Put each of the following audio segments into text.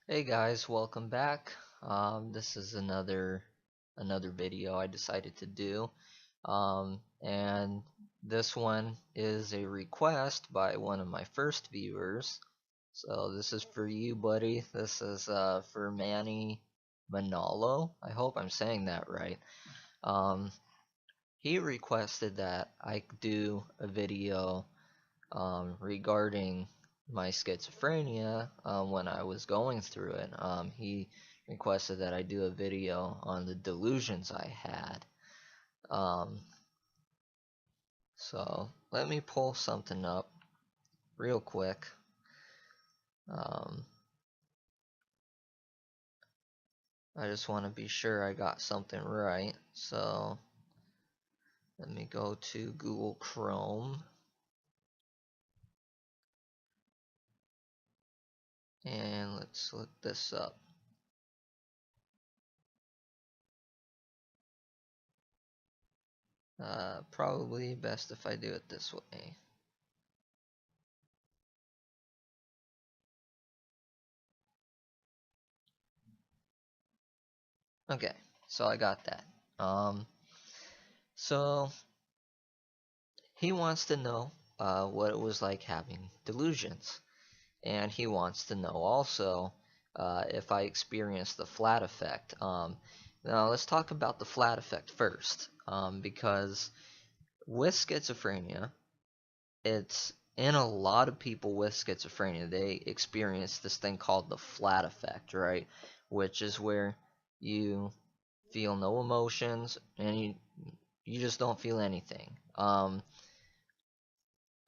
Hey guys, welcome back. This is another video I decided to do, and this one is a request by one of my first viewers. So this is for you, buddy. This is for Manny Manalo. I hope I'm saying that right. Um, he requested that I do a video regarding my schizophrenia when I was going through it. He requested that I do a video on the delusions I had. Um, so let me pull something up real quick. Um, I just want to be sure I got something right. So let me go to Google Chrome and let's look this up. Probably best if I do it this way. Okay, so I got that. So he wants to know what it was like having delusions, and he wants to know also if I experienced the flat effect. Now let's talk about the flat effect first, because with schizophrenia, it's in a lot of people with schizophrenia, they experience this thing called the flat effect, right? Which is where you feel no emotions and you just don't feel anything.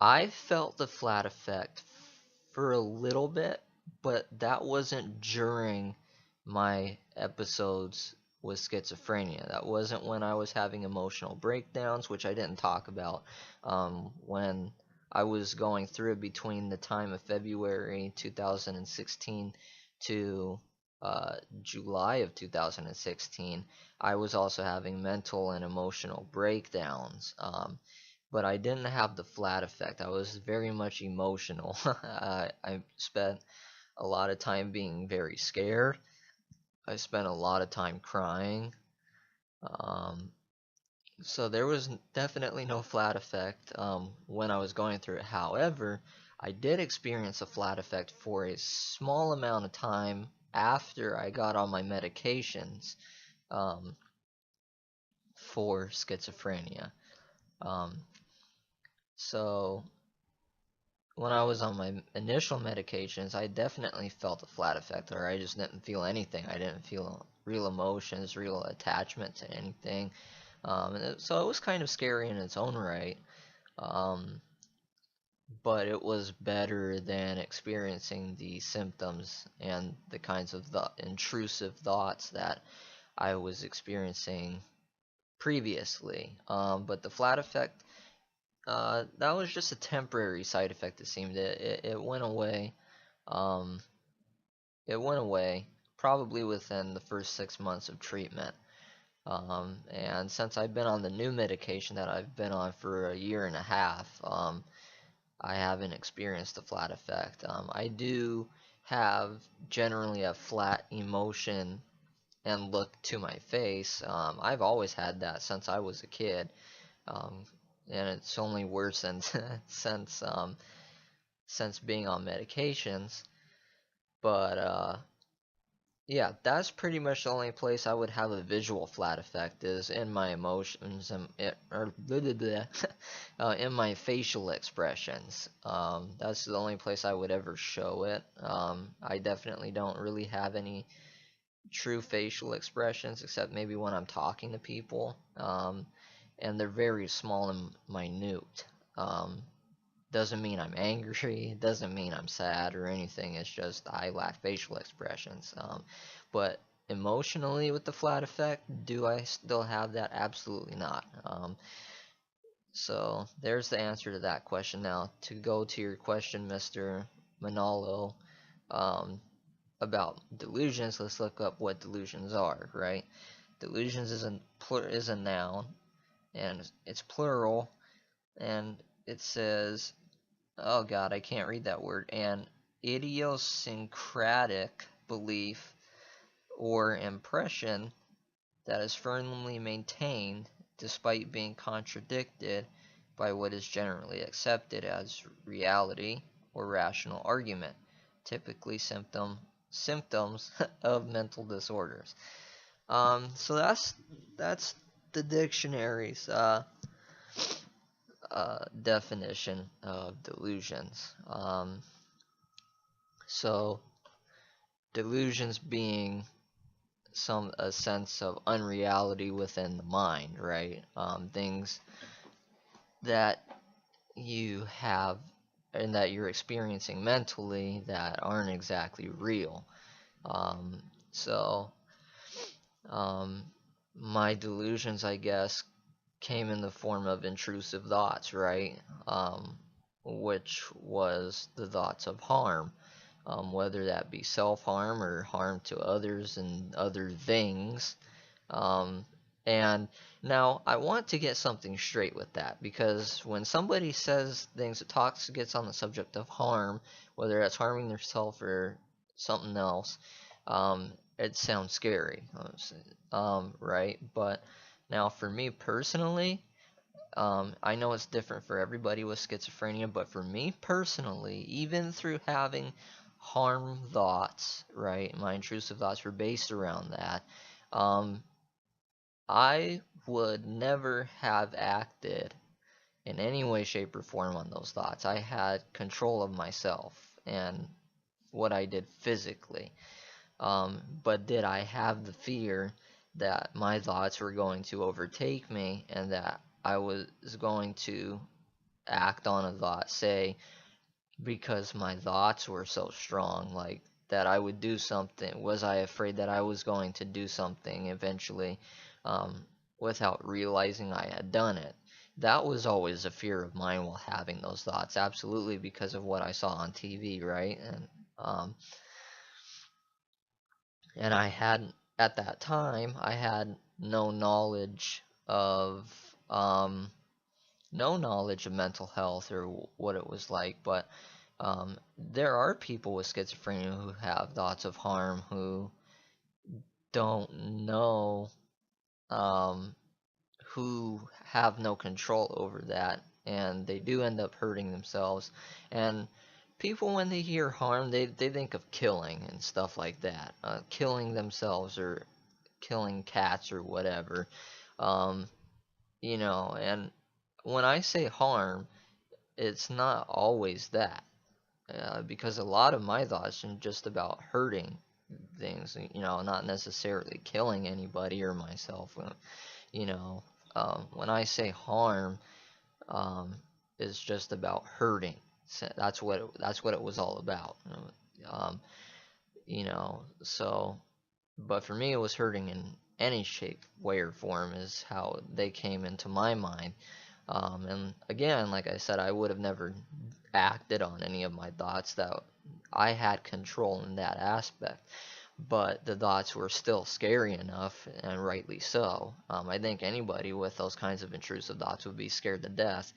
I felt the flat effect for a little bit, but that wasn't during my episodes with schizophrenia. That wasn't when I was having emotional breakdowns, which I didn't talk about. When I was going through it between the time of February 2016 to July of 2016, I was also having mental and emotional breakdowns. But I didn't have the flat effect. I was very much emotional. I spent a lot of time being very scared. I spent a lot of time crying. Um, so there was definitely no flat effect when I was going through it. However, I did experience a flat effect for a small amount of time after I got on my medications um, for schizophrenia. Um, so when I was on my initial medications, I definitely felt a flat effect, or I just didn't feel anything. I didn't feel real emotions, real attachment to anything. So it was kind of scary in its own right. Um, but it was better than experiencing the symptoms and the kinds of intrusive thoughts that I was experiencing previously. But the flat effect, that was just a temporary side effect. It seemed it went away. Um, it went away probably within the first 6 months of treatment. And since I've been on the new medication that I've been on for a year and a half, I haven't experienced the flat effect. I do have generally a flat emotion and look to my face. I've always had that since I was a kid. Um, and it's only worsened since being on medications. But yeah, that's pretty much the only place I would have a visual flat effect is in my emotions and or blah, blah, blah, in my facial expressions. That's the only place I would ever show it. I definitely don't really have any true facial expressions except maybe when I'm talking to people. And they're very small and minute. Um, doesn't mean I'm angry. It doesn't mean I'm sad or anything. It's just I lack facial expressions. But emotionally, with the flat effect, do I still have that? Absolutely not. So there's the answer to that question. Now, to go to your question, Mr. Manalo, um, about delusions, let's look up what delusions are, right? Delusions is a noun, and it's plural, and it says, oh god, I can't read that word. And idiosyncratic belief or impression that is firmly maintained despite being contradicted by what is generally accepted as reality or rational argument, typically symptoms of mental disorders. So that's the dictionary's definition of delusions. So delusions being a sense of unreality within the mind, right? Things that you have and that you're experiencing mentally that aren't exactly real. Um, so um, my delusions, I guess, came in the form of intrusive thoughts, right? Which was the thoughts of harm, whether that be self-harm or harm to others and other things. Um, and now I want to get something straight with that, because when somebody says things that gets on the subject of harm, whether that's harming themselves or something else, it sounds scary, right? But now for me personally, I know it's different for everybody with schizophrenia, but for me personally, even through having harm thoughts, right, my intrusive thoughts were based around that, um, I would never have acted in any way, shape, or form on those thoughts. I had control of myself and what I did physically. But did I have the fear that my thoughts were going to overtake me and that I was going to act on a thought, say, because my thoughts were so strong, like that I would do something? Was I afraid that I was going to do something eventually, um, without realizing I had done it? That was always a fear of mine while having those thoughts, absolutely, because of what I saw on TV, right? Um, and I had, at that time, I had no knowledge of um, no knowledge of mental health or what it was like, but there are people with schizophrenia who have thoughts of harm who don't know, um, who have no control over that, and they do end up hurting themselves. And people, when they hear harm, they think of killing and stuff like that, killing themselves or killing cats or whatever. Um, and when I say harm, it's not always that. Because a lot of my thoughts are just about hurting things, not necessarily killing anybody or myself. You know, when I say harm, um, it's just about hurting. So that's what it was all about. Um, so, but for me, it was hurting in any shape, way, or form is how they came into my mind. And again, like I said, I would have never acted on any of my thoughts that I had control in that aspect. But the thoughts were still scary enough, and rightly so. I think anybody with those kinds of intrusive thoughts would be scared to death.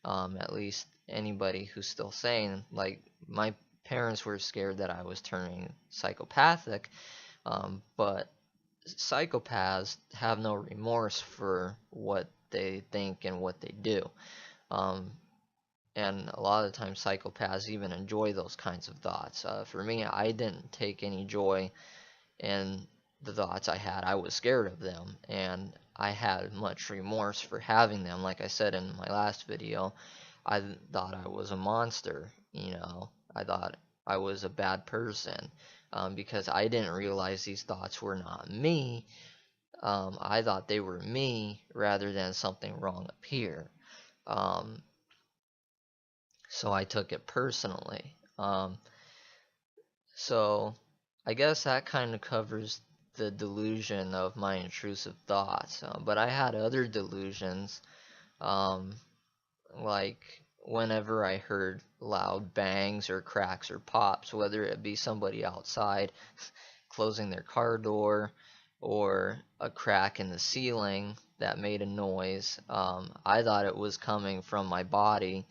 At least anybody who's still sane. Like, my parents were scared that I was turning psychopathic, but psychopaths have no remorse for what they think and what they do. Um, and a lot of the time, psychopaths even enjoy those kinds of thoughts. For me, I didn't take any joy in the thoughts I had. I was scared of them, and I had much remorse for having them. Like I said in my last video, I thought I was a monster. I thought I was a bad person, because I didn't realize these thoughts were not me. I thought they were me rather than something wrong up here. Um, so I took it personally. So I guess that kind of covers the delusion of my intrusive thoughts. But I had other delusions, um, like whenever I heard loud bangs or cracks or pops, whether it be somebody outside closing their car door or a crack in the ceiling that made a noise, I thought it was coming from my body,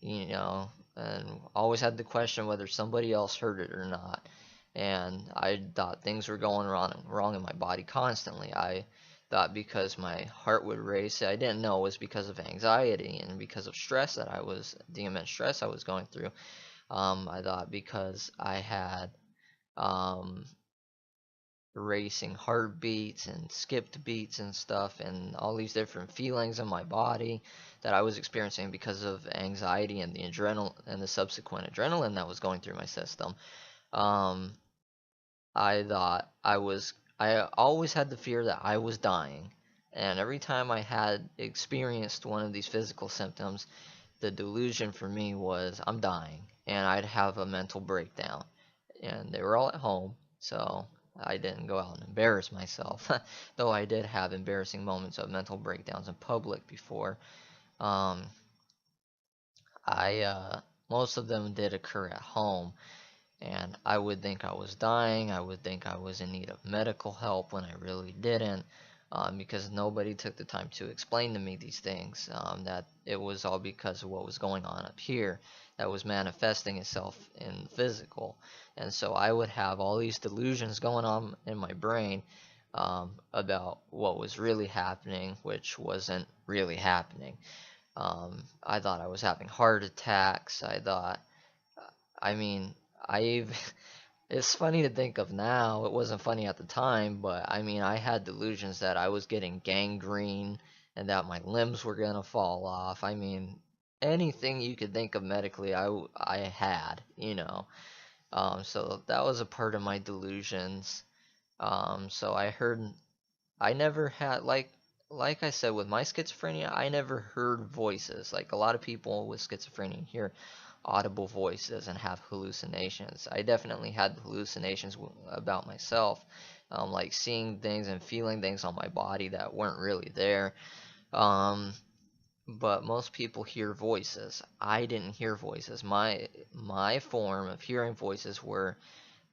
and always had the question whether somebody else heard it or not. and I thought things were going wrong in my body constantly. I thought because my heart would race, I didn't know it was because of anxiety and because of stress that the immense stress I was going through. I thought because I had um, racing heartbeats and skipped beats and stuff and all these different feelings in my body that I was experiencing because of anxiety and the adrenal and the subsequent adrenaline that was going through my system. Um, I thought I always had the fear that I was dying. And every time I had experienced one of these physical symptoms, the delusion for me was I'm dying, and I'd have a mental breakdown. And they were all at home, so I didn't go out and embarrass myself, though I did have embarrassing moments of mental breakdowns in public before. Um, I Most of them did occur at home, and I would think I was dying. I would think I was in need of medical help when I really didn't, because nobody took the time to explain to me these things, that it was all because of what was going on up here that was manifesting itself in physical. And so I would have all these delusions going on in my brain, about what was really happening, which wasn't really happening. I thought I was having heart attacks. I mean, I it's funny to think of now. It wasn't funny at the time, but I mean, I had delusions that I was getting gangrene and that my limbs were gonna fall off. I mean, anything you could think of medically, I had, you know. So that was a part of my delusions. So I never had like I said with my schizophrenia, I never heard voices. Like a lot of people with schizophrenia hear audible voices and have hallucinations. I definitely had hallucinations about myself, like seeing things and feeling things on my body that weren't really there. Um, but most people hear voices. I didn't hear voices. My form of hearing voices were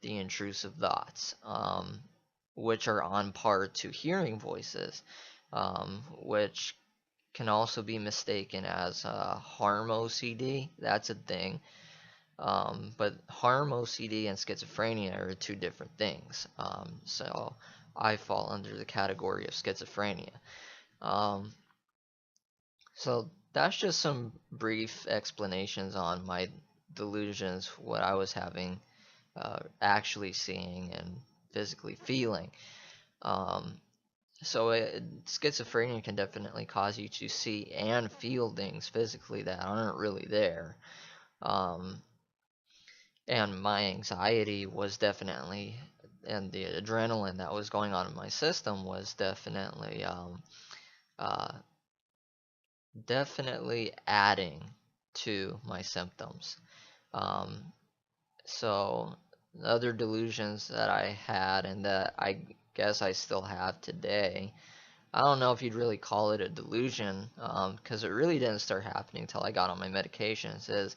the intrusive thoughts, which are on par to hearing voices, which can also be mistaken as harm OCD. That's a thing. But harm OCD and schizophrenia are two different things. So I fall under the category of schizophrenia. Um, so that's just some brief explanations on my delusions, what I was having, actually seeing and physically feeling. Um, Schizophrenia can definitely cause you to see and feel things physically that aren't really there. Um, and my anxiety was definitely, and the adrenaline that was going on in my system was definitely, uh, definitely adding to my symptoms. Um, so other delusions that I had and that I guess I still have today. I don't know if you'd really call it a delusion, because it really didn't start happening until I got on my medications. Is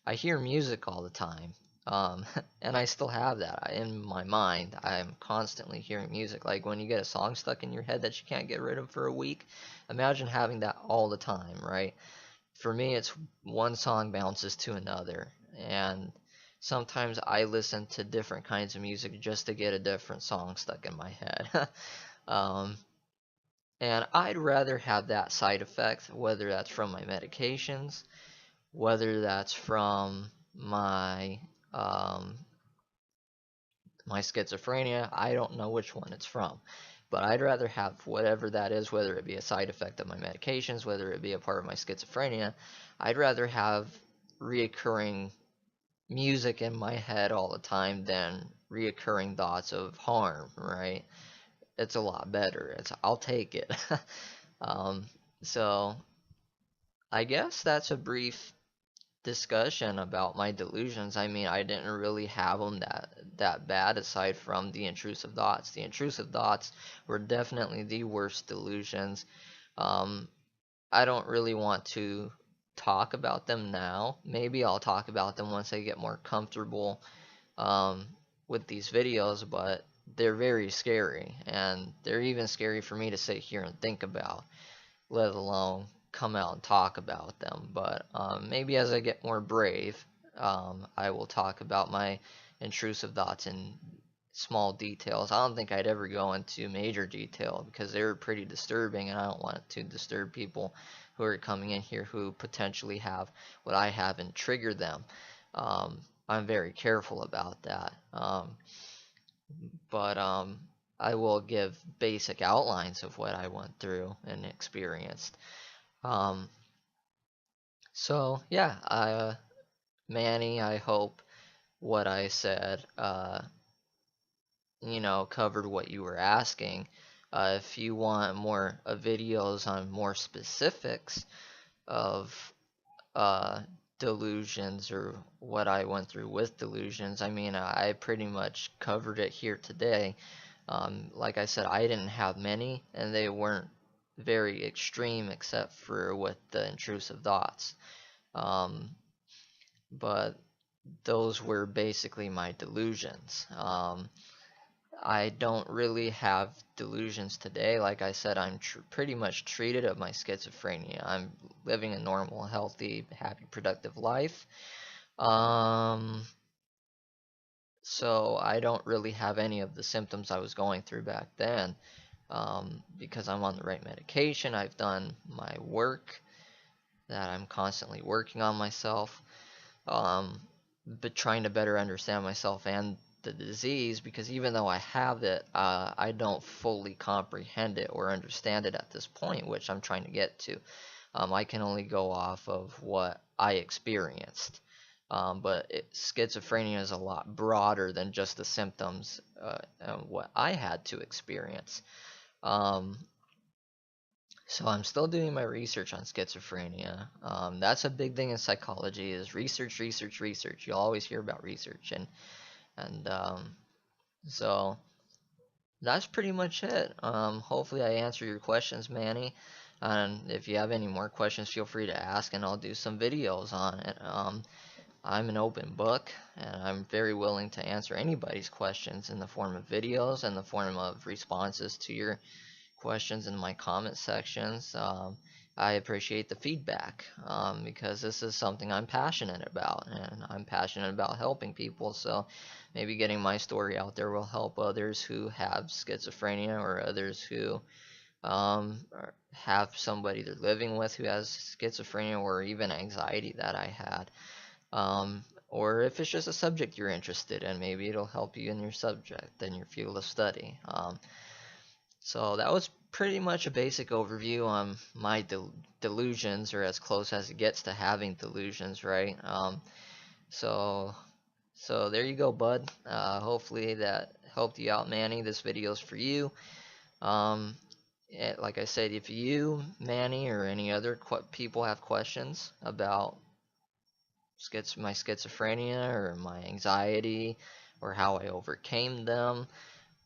I hear music all the time, and I still have that in my mind. I'm constantly hearing music. Like when you get a song stuck in your head that you can't get rid of for a week, imagine having that all the time, right? For me, it's one song bounces to another, and sometimes I listen to different kinds of music just to get a different song stuck in my head. um, and I'd rather have that side effect, whether that's from my medications, whether that's from um, my schizophrenia. I don't know which one it's from. But I'd rather have whatever that is, whether it be a side effect of my medications, whether it be a part of my schizophrenia. I'd rather have reoccurring music in my head all the time than reoccurring thoughts of harm, right? It's a lot better. I'll take it. um, so I guess that's a brief discussion about my delusions. I mean, I didn't really have them that bad aside from the intrusive thoughts. The intrusive thoughts were definitely the worst delusions. Um, I don't really want to talk about them now. Maybe I'll talk about them once I get more comfortable, um, with these videos, but they're very scary, and they're even scary for me to sit here and think about, let alone come out and talk about them. But maybe as I get more brave, I will talk about my intrusive thoughts in small details. I don't think I'd ever go into major detail because they were pretty disturbing, and I don't want to disturb people who are coming in here who potentially have what I have and trigger them. I'm very careful about that. But I will give basic outlines of what I went through and experienced. Um, so yeah, Manny, I hope what I said, covered what you were asking. If you want more videos on more specifics of uh, delusions or what I went through with delusions, I mean, I pretty much covered it here today. Like I said, I didn't have many, and they weren't very extreme except for with the intrusive thoughts. Um, but those were basically my delusions. I don't really have delusions today. Like I said, I'm pretty much treated of my schizophrenia. I'm living a normal, healthy, happy, productive life. So I don't really have any of the symptoms I was going through back then, because I'm on the right medication. I've done my work, that I'm constantly working on myself, but trying to better understand myself and the disease, because even though I have it, I don't fully comprehend it or understand it at this point, which I'm trying to get to. I can only go off of what I experienced. But schizophrenia is a lot broader than just the symptoms and what I had to experience. Um, so I'm still doing my research on schizophrenia. That's a big thing in psychology, is research, research, research. You'll always hear about research, and so that's pretty much it. Hopefully I answer your questions, Manny. And if you have any more questions, feel free to ask, and I'll do some videos on it. I'm an open book, and I'm very willing to answer anybody's questions in the form of videos and the form of responses to your questions in my comment sections. I appreciate the feedback, because this is something I'm passionate about, and I'm passionate about helping people. So maybe getting my story out there will help others who have schizophrenia, or others who have somebody they're living with who has schizophrenia, or even anxiety that I had. Or if it's just a subject you're interested in, maybe it'll help you in your subject, in your field of study. So that was pretty much a basic overview on my delusions, or as close as it gets to having delusions, right? So so there you go, bud. Hopefully that helped you out, Manny. This video's for you. Like I said, if you, Manny, or any other people have questions about my schizophrenia or my anxiety, or how I overcame them,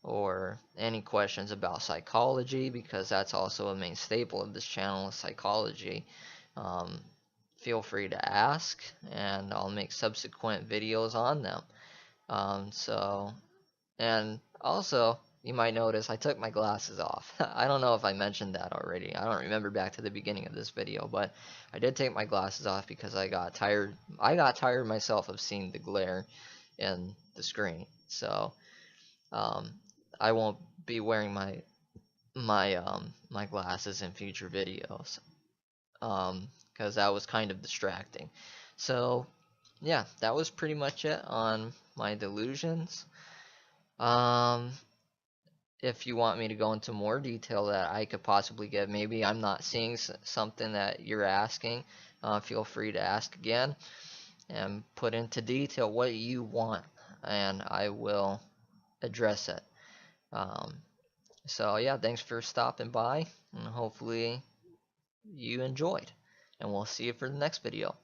or any questions about psychology, because that's also a main staple of this channel, is psychology, um, feel free to ask, and I'll make subsequent videos on them. And also, you might notice I took my glasses off. I don't know if I mentioned that already. I don't remember back to the beginning of this video, but I did take my glasses off because I got tired. I got tired myself of seeing the glare in the screen. So um, I won't be wearing my glasses in future videos, because that was kind of distracting. So yeah, that was pretty much it on my delusions. Um, if you want me to go into more detail that I could possibly give, maybe I'm not seeing something that you're asking, feel free to ask again and put into detail what you want, and I will address it. Um, so yeah, thanks for stopping by, and hopefully you enjoyed, and we'll see you for the next video.